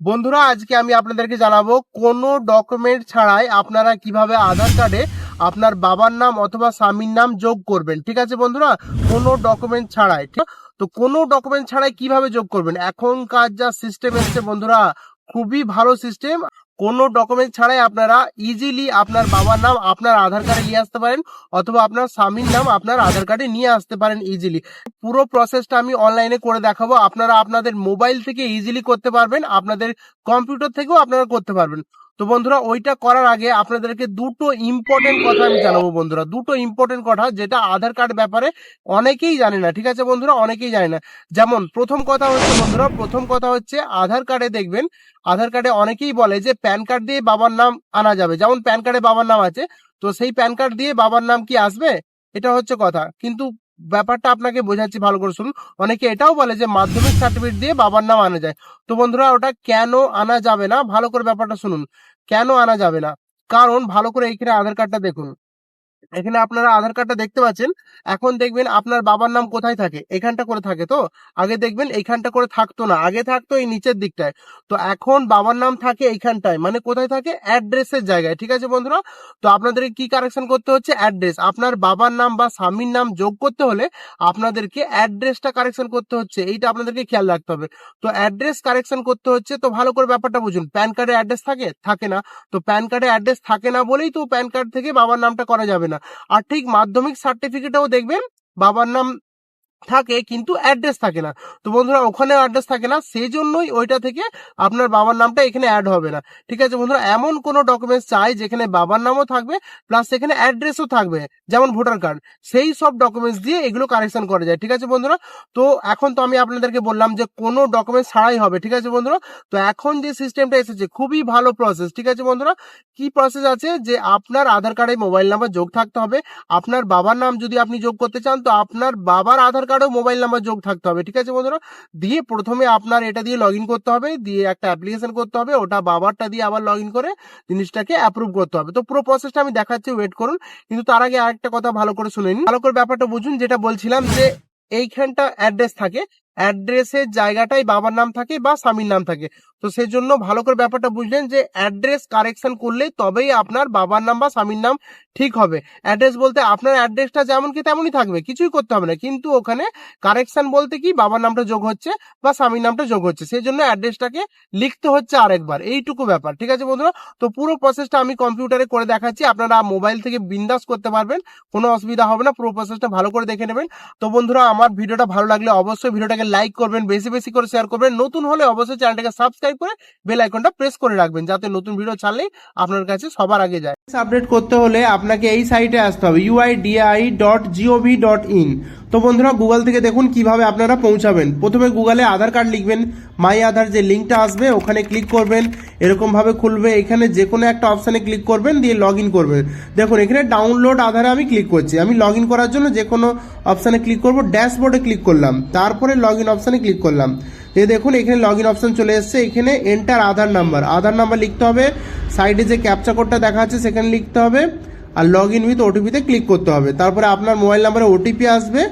বন্ধুরা, আজকে আমি আপনাদেরকে জানাবো কোনো ডকুমেন্ট ছাড়াই আপনারা কিভাবে আধার কার্ডে আপনার বাবার নাম অথবা স্বামীর নাম যোগ করবেন। ঠিক আছে বন্ধুরা, কোনো ডকুমেন্ট ছাড়াই। ঠিক, তো কোনো ডকুমেন্ট ছাড়াই কিভাবে যোগ করবেন, এখনকার যা সিস্টেম এসছে বন্ধুরা, খুবই ভালো সিস্টেম। কোনো ডকুমেন্ট ছাড়াই আপনারা ইজিলি আপনার বাবার নাম আপনার আধার কার্ডে নিয়ে আসতে পারেন অথবা আপনার স্বামীর নাম আপনার আধার কার্ডে নিয়ে আসতে পারেন ইজিলি। পুরো প্রসেসটা আমি অনলাইনে করে দেখাবো, আপনারা আপনাদের মোবাইল থেকে ইজিলি করতে পারবেন, আপনাদের কম্পিউটার থেকেও আপনারা করতে পারবেন। তো বন্ধুরা, ওইটা করার আগে আপনাদেরকে দুটো ইম্পর্টেন্ট কথা আমি জানাবো বন্ধুরা, দুটো ইম্পর্টেন্ট কথা যেটা আধার কার্ড ব্যাপারে অনেকেই জানে না। ঠিক আছে বন্ধুরা, অনেকেই জানে না। যেমন প্রথম কথা হচ্ছে বন্ধুরা, প্রথম কথা হচ্ছে আধার কার্ডে দেখবেন, আধার কার্ডে অনেকেই বলে যে প্যান কার্ড দিয়ে বাবার নাম আনা যাবে। যেমন প্যান কার্ডে বাবার নাম আছে, তো সেই প্যান কার্ড দিয়ে বাবার নাম কি আসবে, এটা হচ্ছে কথা। কিন্তু ব্যাপারটা আপনাকে বোঝাচ্ছি, ভালো করে শুনুন। অনেকে এটাও বলে যে মাধ্যমিক সার্টিফিকেট দিয়ে বাবার নাম আনা যায়। তো বন্ধুরা, ওটা কেন আনা যাবে না, ভালো করে ব্যাপারটা শুনুন। কেন আনা যাবে না, কারণ ভালো করে এইখানে আধার কার্ডটা দেখুন। এখানে আপনারা আধার কার্ডটা দেখতে পাচ্ছেন। এখন দেখবেন আপনার বাবার নাম কোথায় থাকে, এখানটা করে থাকে। তো আগে দেখবেন এইখানটা করে থাকতো না, আগে থাকতো এই নিচের দিকটায়। তো এখন বাবার নাম থাকে এইখানটায়, মানে কোথায় থাকে, অ্যাড্রেসের জায়গায়। ঠিক আছে বন্ধুরা, তো আপনাদেরকে কি কারেকশন করতে হচ্ছে, অ্যাড্রেস। আপনার বাবার নাম বা স্বামীর নাম যোগ করতে হলে আপনাদেরকে অ্যাড্রেসটা কারেকশন করতে হচ্ছে, এইটা আপনাদেরকে খেয়াল রাখতে হবে। তো অ্যাড্রেস কারেকশন করতে হচ্ছে, তো ভালো করে ব্যাপারটা বুঝুন। প্যান কার্ডে অ্যাড্রেস থাকে থাকে না, তো প্যান কার্ডে অ্যাড্রেস থাকে না বলেই তো প্যান কার্ড থেকে বাবার নামটা করা যাবে না। আর ঠিক মাধ্যমিক সার্টিফিকেটেও দেখবেন বাবার নাম থাকে কিন্তু অ্যাড্রেস থাকে না। তো বন্ধুরা, ওখানে অ্যাড্রেস থাকে না, সেই জন্যই ওইটা থেকে আপনার বাবার নামটা এখানে অ্যাড হবে না। ঠিক আছে বন্ধুরা, এমন কোনো ডকুমেন্টস চাই যেখানে বাবার নামও থাকবে প্লাস সেখানে অ্যাড্রেসও থাকবে, যেমন ভোটার কার্ড, সেই সব ডকুমেন্টস দিয়ে এগুলো কারেকশন করা যায়। ঠিক আছে বন্ধুরা, তো এখন তো আমি আপনাদেরকে বললাম যে কোনো ডকুমেন্টস ছাড়াই হবে। ঠিক আছে বন্ধুরা, তো এখন যে সিস্টেমটা এসেছে খুবই ভালো প্রসেস। ঠিক আছে বন্ধুরা, কি প্রসেস আছে যে আপনার আধার কার্ডে মোবাইল নাম্বার যোগ থাকতে হবে। আপনার বাবার নাম যদি আপনি যোগ করতে চান, তো আপনার বাবার আধার কার্ডেও মোবাইল নাম্বার যোগ থাকতে হবে। ঠিক আছে বন্ধুরা, দিয়ে প্রথমে আপনার এটা দিয়ে লগ ইন করতে হবে, দিয়ে একটা অ্যাপ্লিকেশন করতে হবে, ওটা বাবারটা দিয়ে আবার লগ ইন করে জিনিসটাকে অ্যাপ্রুভ করতে হবে। তো পুরো প্রসেসটা আমি দেখাচ্ছি, ওয়েট করুন। কিন্তু তার আগে আরেকটা কথা ভালো করে শুনে নিন, ভালো করে ব্যাপারটা বুঝুন। যেটা বলছিলাম যে এইখানটা অ্যাড্রেস থাকে, অ্যাড্রেসের জায়গাটাই বাবার নাম থাকে বা স্বামীর নাম থাকে। তো সেই জন্য ভালো করে ব্যাপারটা বুঝলেন যে অ্যাড্রেস কারেকশন করলে তবেই আপনার বাবার নাম বা স্বামীর নাম ঠিক হবে। অ্যাড্রেস বলতে আপনার অ্যাড্রেসটা যেমন কি তেমনই থাকবে, কিছুই করতে হবে না, কিন্তু ওখানে কারেকশন বলতে কি বাবার নামটা যোগ হচ্ছে বা স্বামীর নামটা যোগ হচ্ছে, সেই জন্য অ্যাড্রেসটাকে লিখতে হচ্ছে আরেকবার, এইটুকু ব্যাপার। ঠিক আছে বন্ধুরা, তো পুরো প্রসেসটা আমি কম্পিউটারে করে দেখাচ্ছি, আপনারা মোবাইল থেকে বিন্দাস করতে পারবেন, কোনো অসুবিধা হবে না। পুরো প্রসেসটা ভালো করে দেখে নেবেন। তো বন্ধুরা, আমার ভিডিওটা ভালো লাগলে অবশ্যই ভিডিওটাকে লাইক করবেন, বেশি বেশি করে শেয়ার করবেন, নতুন হলে অবশ্যই চ্যানেলটাকে সাবস্ক্রাইব করে বেল আইকনটা প্রেস করে রাখবেন, যাতে নতুন ভিডিও ছাড়লেই আপনার কাছে সবার আগে যায়। আপডেট করতে হলে আপনাকে এই সাইটে আসতে হবে, uidi.gov.in। তো বন্ধুরা, গুগল থেকে দেখুন কিভাবে আপনারা পৌঁছাবেন। প্রথমে গুগলে আধার কার্ড লিখবেন, মাই আধার যে লিঙ্কটা আসবে ওখানে ক্লিক করবেন, এরকমভাবে খুলবে। এখানে যে কোনো একটা অপশানে ক্লিক করবেন, দিয়ে লগ ইন করবেন। দেখুন এখানে ডাউনলোড আধারে আমি ক্লিক করছি। আমি লগ ইন করার জন্য যে কোনো অপশানে ক্লিক করব, ড্যাশবোর্ডে ক্লিক করলাম, তারপরে লগ ইন অপশানে ক্লিক করলাম। এই দেখুন এখানে লগ ইন অপশান চলে এসছে। এখানে এন্টার আধার নাম্বার, আধার নাম্বার লিখতে হবে, সাইডে যে ক্যাপচা কোডটা দেখা যাচ্ছে সেখানে লিখতে হবে, আর লগ ইন উইথ ওটিপিতে ক্লিক করতে হবে। তারপরে আপনার মোবাইল নাম্বারে ওটিপি আসবে,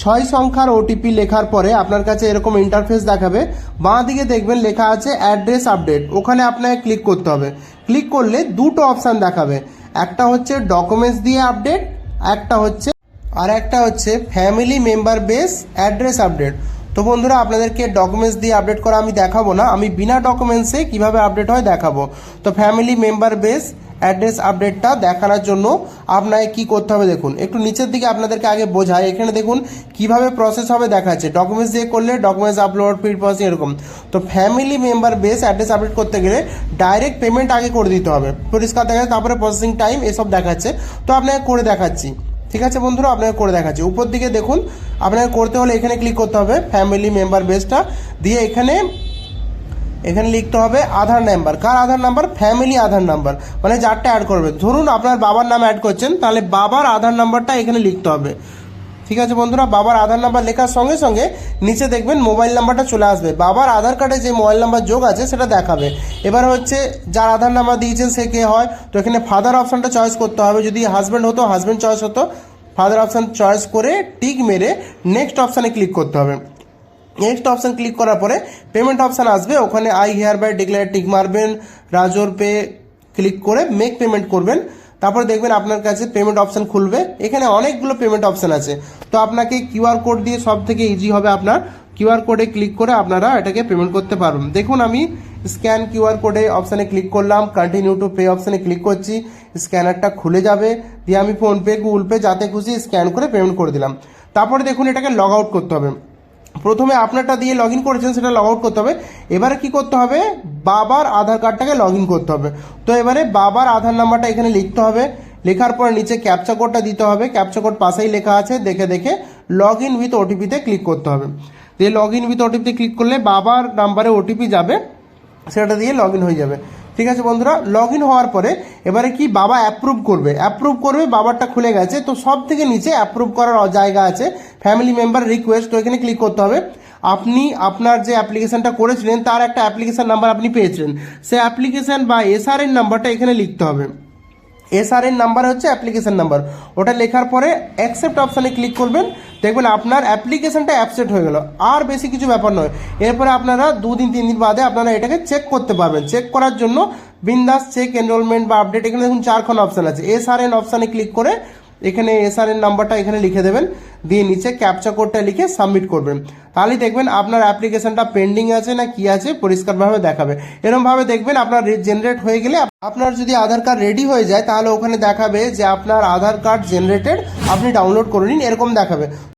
6 সংখ্যার ওটিপি লেখার পরে আপনার কাছে এরকম ইন্টারফেস দেখাবে। বাঁ দিকে দেখবেন লেখা আছে অ্যাড্রেস আপডেট, ওখানে আপনাকে ক্লিক করতে হবে। ক্লিক করলে দুটো অপশান দেখাবে, একটা হচ্ছে ডকুমেন্টস দিয়ে আপডেট, একটা হচ্ছে family member base address update. তো বন্ধুরা, আপনাদেরকে ডকুমেন্টস দিয়ে আপডেট করা আমি দেখাবো না, আমি বিনা ডকুমেন্টসে কিভাবে আপডেট হয় দেখাবো। তো ফ্যামিলি মেম্বার বেস অ্যাড্রেস আপডেটটা দেখানোর জন্য আপনাকে কি করতে হবে দেখুন, একটু নিচের দিকে আপনাদেরকে আগে বোঝায়। এখানে দেখুন কিভাবে প্রসেস হবে দেখাচ্ছে, ডকুমেন্টস দিয়ে করলে ডকুমেন্টস আপলোড, ফিড প্রসেসিং এরকম। তো family member base address update করতে গেলে ডাইরেক্ট পেমেন্ট আগে করে দিতে হবে, পরিষ্কার দেখাচ্ছে, তারপরে প্রসেসিং টাইম এসব দেখাচ্ছে। তো আপনাকে করে দেখাচ্ছি। ঠিক আছে বন্ধুরা, আপনাকে করে দেখাচ্ছি। উপর দিকে দেখুন, আপনাকে করতে হলে এখানে ক্লিক করতে হবে, ফ্যামিলি মেম্বার বেসটা দিয়ে এখানে লিখতে হবে আধার নাম্বার। কার আধার নাম্বার? ফ্যামিলি আধার নাম্বার, মানে যারটা অ্যাড করবে। ধরুন আপনার বাবার নাম অ্যাড করছেন, তাহলে বাবার আধার নাম্বারটা এখানে লিখতে হবে। ঠিক আছে বন্ধুরা, বাবার আধার নাম্বার লেখার সঙ্গে সঙ্গে নিচে দেখবেন মোবাইল নাম্বারটা চলে আসবে, বাবার আধার কার্ডে যে মোবাইল নাম্বার যোগ আছে সেটা দেখাবে। এবার হচ্ছে যার আধার নাম্বার দিয়েছেন সে কে হয়, তো এখানে ফাদার অপশানটা চয়েস করতে হবে। যদি হাজব্যান্ড হতো হাজব্যান্ড চয়েস হতো, ফাদার অপশান চয়েস করে টিক মেরে নেক্সট অপশানে ক্লিক করতে হবে। নেক্সট অপশান ক্লিক করার পরে পেমেন্ট অপশান আসবে, ওখানে I hereby declare tick মারবেন, রাজোর পে ক্লিক করে মেক পেমেন্ট করবেন। তারপর দেখবেন আপনার কাছে পেমেন্ট অপশান খুলবে, এখানে অনেকগুলো পেমেন্ট অপশান আছে। তো আপনাকে কিউআর কোড দিয়ে সব থেকে ইজি হবে, আপনার কিউআর কোডে ক্লিক করে আপনারা এটাকে পেমেন্ট করতে পারবেন। দেখুন আমি স্ক্যান কিউআর কোডে অপশানে ক্লিক করলাম, কন্টিনিউ টু পে অপশানে ক্লিক করছি, স্ক্যানারটা খুলে যাবে, দিয়ে আমি ফোনপে গুগল পে যাতে খুশি স্ক্যান করে পেমেন্ট করে দিলাম। তারপরে দেখুন এটাকে লগ আউট করতে হবে। প্রথমে আপনারটা দিয়ে লগ ইন করেছেন সেটা লগ আউট করতে হবে। এবারে কি করতে হবে, বাবার আধার কার্ডটাকে লগ ইন করতে হবে। তো এবারে বাবার আধার নাম্বারটা এখানে লিখতে হবে, লেখার পর নিচে ক্যাপচা কোডটা দিতে হবে, ক্যাপচা কোড পাশেই লেখা আছে, দেখে দেখে লগ ইন উইথ ওটিপিতে ক্লিক করতে হবে। দিয়ে লগ ইন উইথ ওটিপিতে ক্লিক করলে বাবার নাম্বারে ওটিপি যাবে, সেটা দিয়ে লগ ইন হয়ে যাবে। ঠিক আছে বন্ধুরা, লগ ইন হওয়ার পরে এবারে কি বাবা অ্যাপ্রুভ করবে, বাবারটা খুলে গেছে। তো সব থেকে নিচে অ্যাপ্রুভ করার জায়গা আছে, ফ্যামিলি মেম্বার রিকোয়েস্ট, তো এখানে ক্লিক করতে হবে। আপনি আপনার যে অ্যাপ্লিকেশনটা করেছিলেন তার একটা অ্যাপ্লিকেশন নাম্বার আপনি পেয়েছিলেন, সেই অ্যাপ্লিকেশন বা এসআরএন নাম্বারটা এখানে লিখতে হবে। এসআরএন নাম্বার হচ্ছে অ্যাপ্লিকেশন নাম্বার, ওটা লেখার পরে অ্যাকসেপ্ট অপশানে ক্লিক করবেন, দেখবেন আপনার অ্যাপ্লিকেশনটা অ্যাকসেপ্ট হয়ে গেল। আর বেশি কিছু ব্যাপার নয়। এরপরে আপনারা 2-3 দিন বাদে আপনারা এটাকে চেক করতে পারবেন। চেক করার জন্য বিন্দাস চেক এনরোলমেন্ট বা আপডেট, এখানে দেখুন 4খন অপশান আছে। এসআরএন অপশানে ক্লিক করে এখানে এসআরএন নাম্বারটা এখানে লিখে দেবেন, দিয়ে নিচে ক্যাপচা কোডটা লিখে সাবমিট করবেন। তাহলেই দেখবেন আপনার অ্যাপ্লিকেশনটা পেন্ডিং আছে না কি আছে পরিষ্কারভাবে দেখাবে। এরকমভাবে দেখবেন আপনার জেনারেট হয়ে গেলে, আপনার যদি আধার কার্ড রেডি হয়ে যায় তাহলে ওখানে দেখাবে যে আপনার আধার কার্ড জেনারেটেড, আপনি ডাউনলোড করে নিন, এরকম দেখাবে।